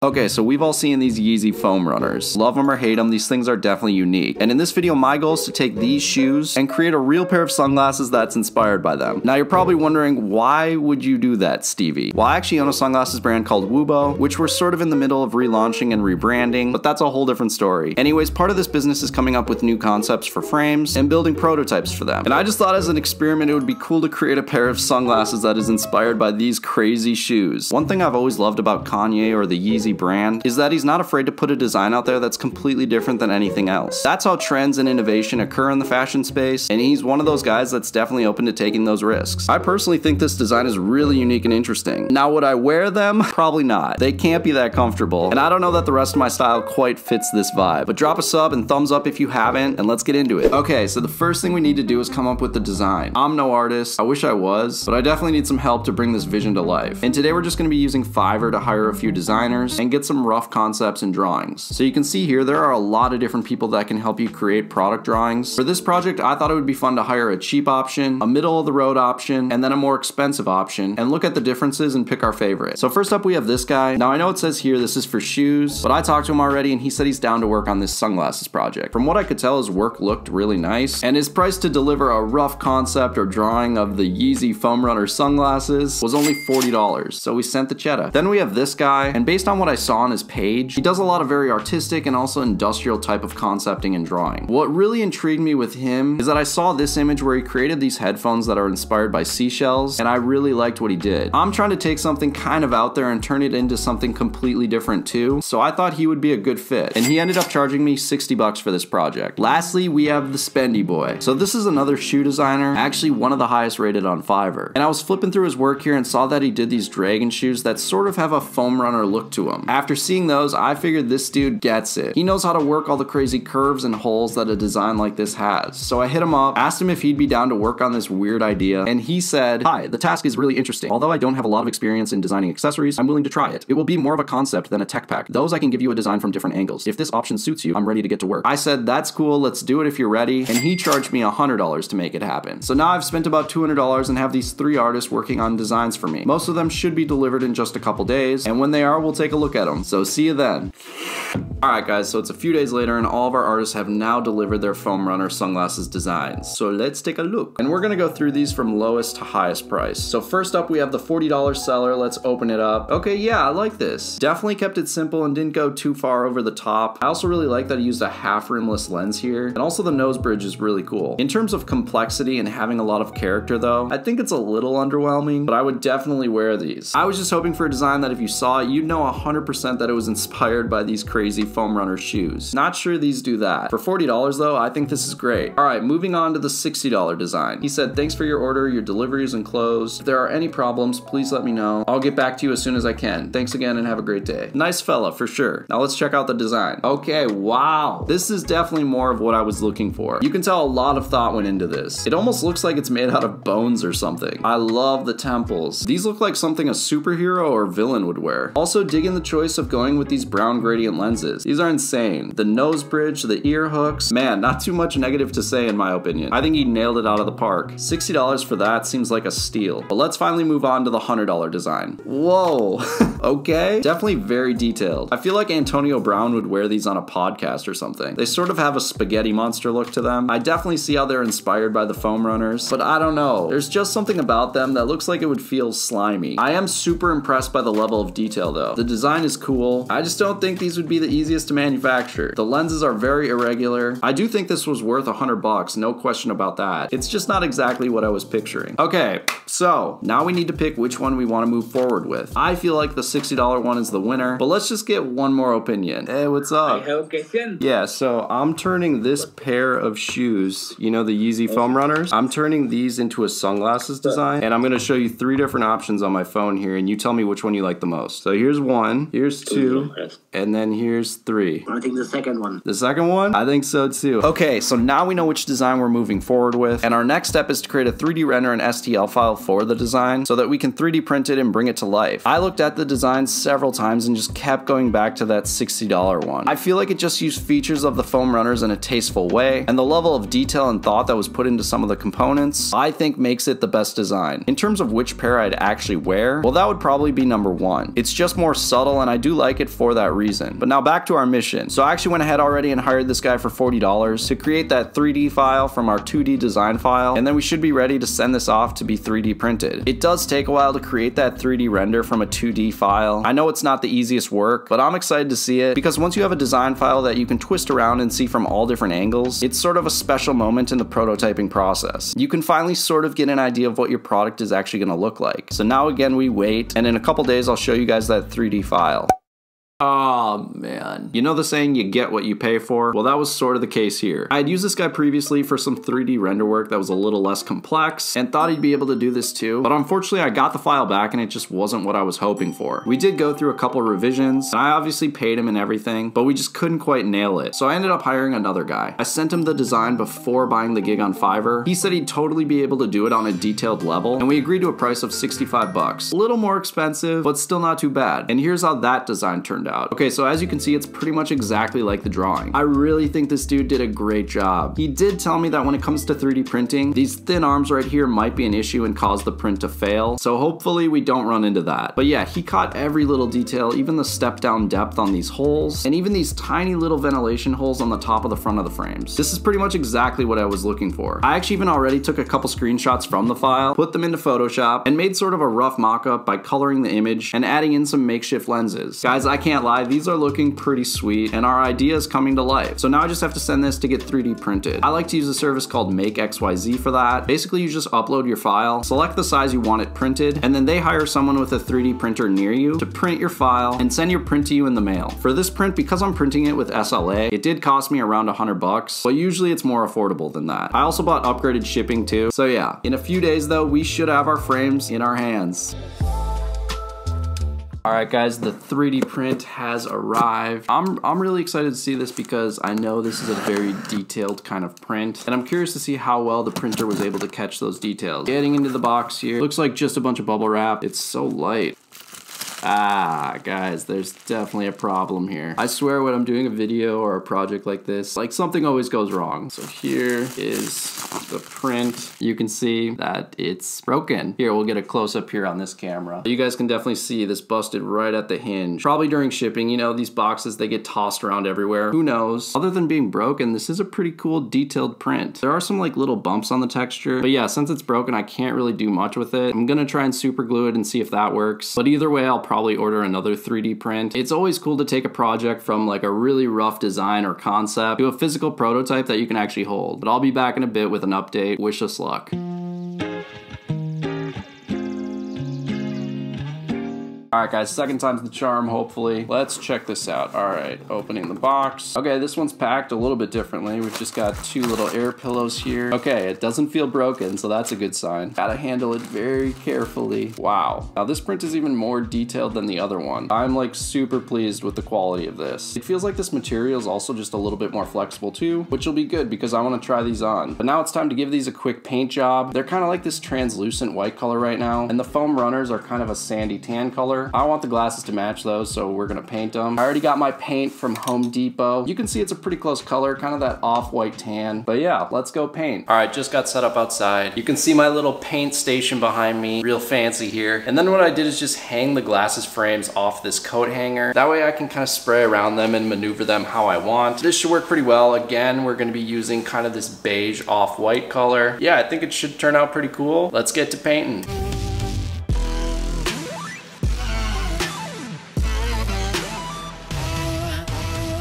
Okay, so we've all seen these Yeezy Foam Runners. Love them or hate them, these things are definitely unique. And in this video, my goal is to take these shoes and create a real pair of sunglasses that's inspired by them. Now, you're probably wondering, why would you do that, Stevie? Well, I actually own a sunglasses brand called Wubo, which we're sort of in the middle of relaunching and rebranding, but that's a whole different story. Anyways, part of this business is coming up with new concepts for frames and building prototypes for them. And I just thought as an experiment, it would be cool to create a pair of sunglasses that is inspired by these crazy shoes. One thing I've always loved about Kanye or the Yeezy brand is that he's not afraid to put a design out there that's completely different than anything else. That's how trends and innovation occur in the fashion space, and he's one of those guys that's definitely open to taking those risks. I personally think this design is really unique and interesting. Now, would I wear them? Probably not. They can't be that comfortable, and I don't know that the rest of my style quite fits this vibe. But drop a sub and thumbs up if you haven't, and let's get into it. Okay, so the first thing we need to do is come up with the design. I'm no artist. I wish I was, but I definitely need some help to bring this vision to life. And today we're just going to be using Fiverr to hire a few designers and get some rough concepts and drawings. So you can see here, there are a lot of different people that can help you create product drawings. For this project, I thought it would be fun to hire a cheap option, a middle of the road option, and then a more expensive option, and look at the differences and pick our favorite. So first up, we have this guy. Now I know it says here this is for shoes, but I talked to him already and he said he's down to work on this sunglasses project. From what I could tell, his work looked really nice, and his price to deliver a rough concept or drawing of the Yeezy Foam Runners sunglasses was only $40. So we sent the cheddar. Then we have this guy, and based on what I saw on his page, he does a lot of very artistic and also industrial type of concepting and drawing. What really intrigued me with him is that I saw this image where he created these headphones that are inspired by seashells, and I really liked what he did. I'm trying to take something kind of out there and turn it into something completely different too, so I thought he would be a good fit, and he ended up charging me 60 bucks for this project. Lastly, we have the Spendy Boy. So this is another shoe designer, actually one of the highest rated on Fiverr. And I was flipping through his work here and saw that he did these dragon shoes that sort of have a foam runner look to them. After seeing those, I figured this dude gets it. He knows how to work all the crazy curves and holes that a design like this has. So I hit him up, asked him if he'd be down to work on this weird idea, and he said, "Hi, the task is really interesting. Although I don't have a lot of experience in designing accessories, I'm willing to try it. It will be more of a concept than a tech pack. Those I can give you a design from different angles. If this option suits you, I'm ready to get to work." I said, "That's cool, let's do it if you're ready," and he charged me $100 to make it happen. So now I've spent about $200 and have these 3 artists working on designs for me. Most of them should be delivered in just a couple days, and when they are, we'll take a look at them. So see you then. Alright guys, so it's a few days later and all of our artists have now delivered their Foam Runner sunglasses designs. So let's take a look. And we're gonna go through these from lowest to highest price. So first up, we have the $40 seller. Let's open it up. Okay, yeah, I like this. Definitely kept it simple and didn't go too far over the top. I also really like that he used a half rimless lens here. And also the nose bridge is really cool. In terms of complexity and having a lot of character though, I think it's a little underwhelming, but I would definitely wear these. I was just hoping for a design that if you saw it, you'd know 100% that it was inspired by these crazy Foam Runner shoes. Not sure these do that. For $40 though, I think this is great. Alright, moving on to the $60 design. He said, "Thanks for your order, your delivery is enclosed. If there are any problems, please let me know. I'll get back to you as soon as I can. Thanks again and have a great day." Nice fella, for sure. Now let's check out the design. Okay, wow. This is definitely more of what I was looking for. You can tell a lot of thought went into this. It almost looks like it's made out of bones or something. I love the temples. These look like something a superhero or villain would wear. Also digging the choice of going with these brown gradient lenses. These are insane. The nose bridge, the ear hooks. Man, not too much negative to say in my opinion. I think he nailed it out of the park. $60 for that seems like a steal. But let's finally move on to the $100 design. Whoa. Okay. Definitely very detailed. I feel like Antonio Brown would wear these on a podcast or something. They sort of have a spaghetti monster look to them. I definitely see how they're inspired by the Foam Runners, but I don't know. There's just something about them that looks like it would feel slimy. I am super impressed by the level of detail though. The design is cool. I just don't think these would be the easiest to manufacture. The lenses are very irregular. I do think this was worth $100, no question about that. It's just not exactly what I was picturing. Okay, so now we need to pick which one we want to move forward with. I feel like the $60 one is the winner, but let's just get one more opinion. Hey, what's up? I have a question. Yeah, so I'm turning this pair of shoes, you know, the Yeezy Foam Runners, I'm turning these into a sunglasses design, and I'm going to show you 3 different options on my phone here, and you tell me which one you like the most. So here's one, here's 2, and then here's 3. I think the second one. The second one? I think so too. Okay, so now we know which design we're moving forward with, and our next step is to create a 3D render and STL file for the design so that we can 3D print it and bring it to life. I looked at the design several times and just kept going back to that $60 one. I feel like it just used features of the foam runners in a tasteful way, and the level of detail and thought that was put into some of the components, I think makes it the best design. In terms of which pair I'd actually wear, well, that would probably be number 1. It's just more subtle and I do like it for that reason. But now back to our mission. So I actually went ahead already and hired this guy for $40 to create that 3D file from our 2D design file, and then we should be ready to send this off to be 3D printed. It does take a while to create that 3D render from a 2D file. I know it's not the easiest work, but I'm excited to see it because once you have a design file that you can twist around and see from all different angles, it's sort of a special moment in the prototyping process. You can finally sort of get an idea of what your product is actually going to look like. So now again we wait, and in a couple days I'll show you guys that 3D file. Oh man. You know the saying, you get what you pay for? Well, that was sort of the case here. I had used this guy previously for some 3D render work that was a little less complex and thought he'd be able to do this too, but unfortunately I got the file back and it just wasn't what I was hoping for. We did go through a couple revisions and I obviously paid him and everything, but we just couldn't quite nail it. So I ended up hiring another guy. I sent him the design before buying the gig on Fiverr. He said he'd totally be able to do it on a detailed level, and we agreed to a price of 65 bucks. A little more expensive, but still not too bad. And here's how that design turned out. Okay, so as you can see, it's pretty much exactly like the drawing. I really think this dude did a great job. He did tell me that when it comes to 3D printing, these thin arms right here might be an issue and cause the print to fail, so hopefully we don't run into that. But yeah, he caught every little detail, even the step down depth on these holes, and even these tiny little ventilation holes on the top of the front of the frames. This is pretty much exactly what I was looking for. I actually even already took a couple screenshots from the file, put them into Photoshop, and made sort of a rough mock-up by coloring the image and adding in some makeshift lenses. Guys, I can't lie, these are looking pretty sweet and our idea is coming to life. So now I just have to send this to get 3D printed. I like to use a service called Make XYZ for that. Basically, you just upload your file, select the size you want it printed, and then they hire someone with a 3D printer near you to print your file and send your print to you in the mail. For this print, because I'm printing it with SLA, it did cost me around 100 bucks, but usually it's more affordable than that. I also bought upgraded shipping too. So yeah, in a few days though, we should have our frames in our hands. Alright guys, the 3D print has arrived. I'm really excited to see this because I know this is a very detailed kind of print, and I'm curious to see how well the printer was able to catch those details. Getting into the box here, looks like just a bunch of bubble wrap. It's so light. Ah, guys, there's definitely a problem here. I swear when I'm doing a video or a project like this, like something always goes wrong. So here is the print. You can see that it's broken. Here, we'll get a close up here on this camera. You guys can definitely see this busted right at the hinge. Probably during shipping, you know, these boxes, they get tossed around everywhere. Who knows? Other than being broken, this is a pretty cool detailed print. There are some like little bumps on the texture, but yeah, since it's broken, I can't really do much with it. I'm gonna try and super glue it and see if that works. But either way, I'll probably order another 3D print. It's always cool to take a project from like a really rough design or concept to a physical prototype that you can actually hold. But I'll be back in a bit with an update. Wish us luck. Alright guys, second time's the charm, hopefully. Let's check this out. Alright, opening the box. Okay, this one's packed a little bit differently. We've just got 2 little air pillows here. Okay, it doesn't feel broken, so that's a good sign. Gotta handle it very carefully. Wow. Now this print is even more detailed than the other one. I'm like super pleased with the quality of this. It feels like this material is also just a little bit more flexible too, which will be good because I want to try these on. But now it's time to give these a quick paint job. They're kind of like this translucent white color right now, and the foam runners are kind of a sandy tan color. I want the glasses to match those, so we're gonna paint them. I already got my paint from Home Depot. You can see it's a pretty close color, kind of that off-white tan. But yeah, let's go paint. All right, just got set up outside. You can see my little paint station behind me, real fancy here. And then what I did is just hang the glasses frames off this coat hanger. That way I can kind of spray around them and maneuver them how I want. This should work pretty well. Again, we're gonna be using kind of this beige off-white color. Yeah, I think it should turn out pretty cool. Let's get to painting.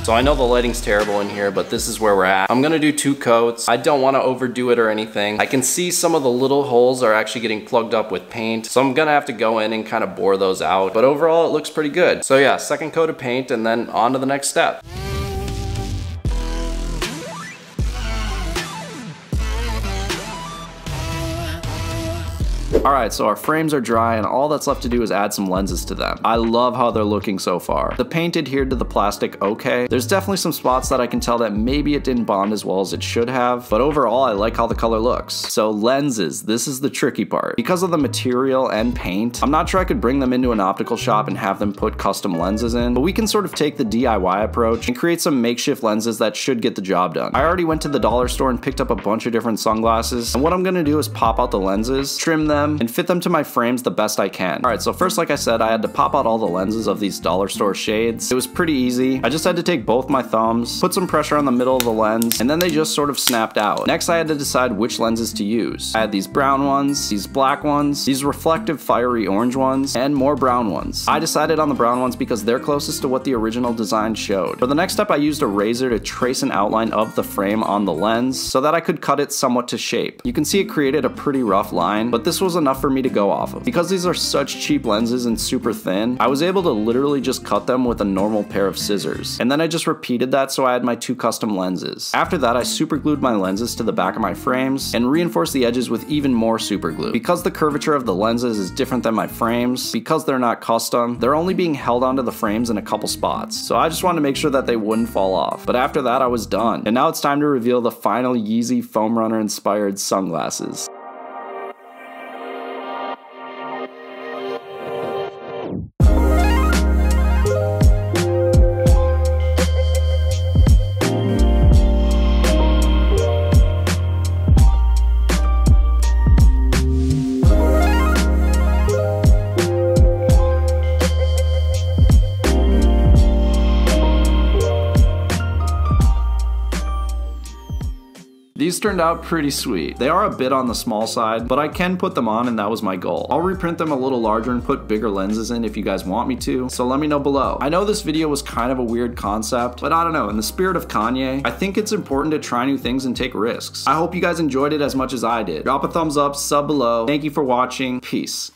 So I know the lighting's terrible in here, but this is where we're at. I'm gonna do 2 coats. I don't wanna overdo it or anything. I can see some of the little holes are actually getting plugged up with paint, so I'm gonna have to go in and kind of bore those out. But overall, it looks pretty good. So yeah, second coat of paint and then on to the next step. Alright, so our frames are dry and all that's left to do is add some lenses to them. I love how they're looking so far. The paint adhered to the plastic okay. There's definitely some spots that I can tell that maybe it didn't bond as well as it should have, but overall I like how the color looks. So lenses, this is the tricky part. Because of the material and paint, I'm not sure I could bring them into an optical shop and have them put custom lenses in, but we can sort of take the DIY approach and create some makeshift lenses that should get the job done. I already went to the dollar store and picked up a bunch of different sunglasses, and what I'm gonna do is pop out the lenses, trim them, and fit them to my frames the best I can. Alright, so first, like I said, I had to pop out all the lenses of these dollar store shades. It was pretty easy. I just had to take both my thumbs, put some pressure on the middle of the lens, and then they just sort of snapped out. Next, I had to decide which lenses to use. I had these brown ones, these black ones, these reflective fiery orange ones, and more brown ones. I decided on the brown ones because they're closest to what the original design showed. For the next step, I used a razor to trace an outline of the frame on the lens so that I could cut it somewhat to shape. You can see it created a pretty rough line, but this was enough for me to go off of. Because these are such cheap lenses and super thin, I was able to literally just cut them with a normal pair of scissors. And then I just repeated that so I had my 2 custom lenses. After that, I super glued my lenses to the back of my frames and reinforced the edges with even more super glue. Because the curvature of the lenses is different than my frames, because they're not custom, they're only being held onto the frames in a couple spots. So I just wanted to make sure that they wouldn't fall off. But after that, I was done. And now it's time to reveal the final Yeezy Foam Runner inspired sunglasses. These turned out pretty sweet. They are a bit on the small side, but I can put them on and that was my goal. I'll reprint them a little larger and put bigger lenses in if you guys want me to, so let me know below. I know this video was kind of a weird concept, but I don't know, in the spirit of Kanye, I think it's important to try new things and take risks. I hope you guys enjoyed it as much as I did. Drop a thumbs up, sub below. Thank you for watching. Peace.